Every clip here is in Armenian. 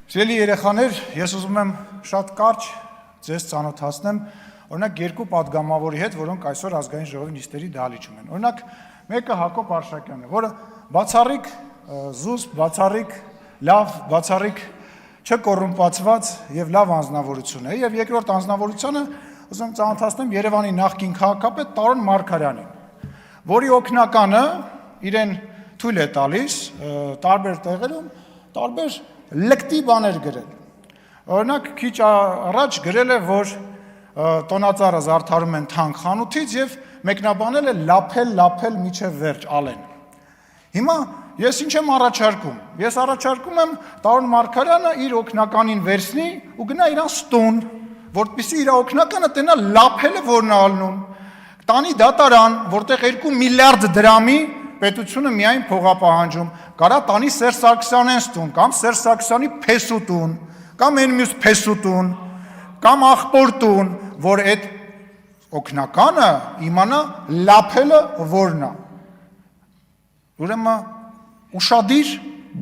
Սիրելի երեխաներ, ես ուզում եմ շատ կարճ ձեզ ծանոթացնեմ, օրինակ երկու պատգամավորի հետ, որոնք այսօր ազգային ժողովի նիստերի դահլիճում են։ Օրինակ, մեկը Հակոբ Արշակյանն է, որը բացառիկ զուսպ, բացառիկ լավ, բացառիկ չկոռումպացված եւ լավ անձնավորություն է, եւ երկրորդ անձնավորությունը ուզում եմ ծանոթացնեմ Երևանի նախկին քաղաքապետ Տարոն Մարգարյանին, որի օգնականը իրեն թույլ է տալիս տարբեր տեղերում տարբեր լկտի բաներ գրել։ Օրինակ, քիչ առաջ գրել է, որ տոնածառը զարդարում են թանկ խանութից եւ մեկնաբանել է լափել միջև վերջ ալեն։ Հիմա ես ինչ եմ առաջարկում։ Ես առաջարկում եմ Տարոն Մարգարյանը իր օգնականին վերցնի ու գնա իրան ստուն, որպեսզի իր օգնականը տենա լափելը որն է ալնում։ Տանի դատարան, որտեղ 2 միլիարդ դրամի պետությունը միայն փողապահանջում, կարա տանի Սերժ Սարգսյանեն ստուն, կամ Սերժ Սարգսյանի փեսուտուն, կամ այն մյուս փեսուտուն, կամ աղբոր տուն, որ այդ օգնականը իմանա լափելը որն է։ Ուրեմն ուշադիր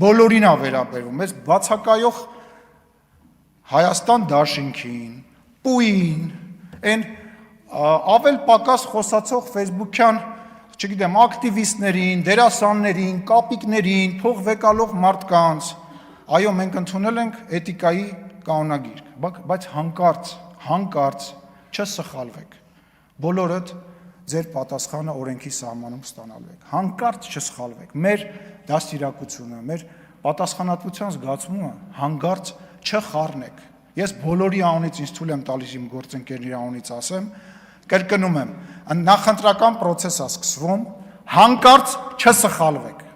բոլորին է վերաբերվում, այս բացակայող Հայաստան դաշինքին, պուին, այն ավել պակաս խոսացող Facebook-յան, չգիտեմ, ակտիվիստներին, դերասաններին, կապիկներին, փող վեկալող մարդկանց, այո, մենք ընդունել ենք էթիկայի կանոնագիրք, բայց հանկարծ չսխալվեք, բոլորդ ձեր պատասխանը օրենքի սահմանում ստանալու եք, հանկարծ չսխալվեք, մեր դաստիարակությունը, մեր պատասխանատվության զգացումը հանկարծ չխառնեք, ես բոլորի անունից ինձ թույլ եմ տալիս իմ գործընկերների անունից ասեմ, կրկնում եմ, նախընտրական պրոցես է սկսվում, հանկարծ չսխալվեք։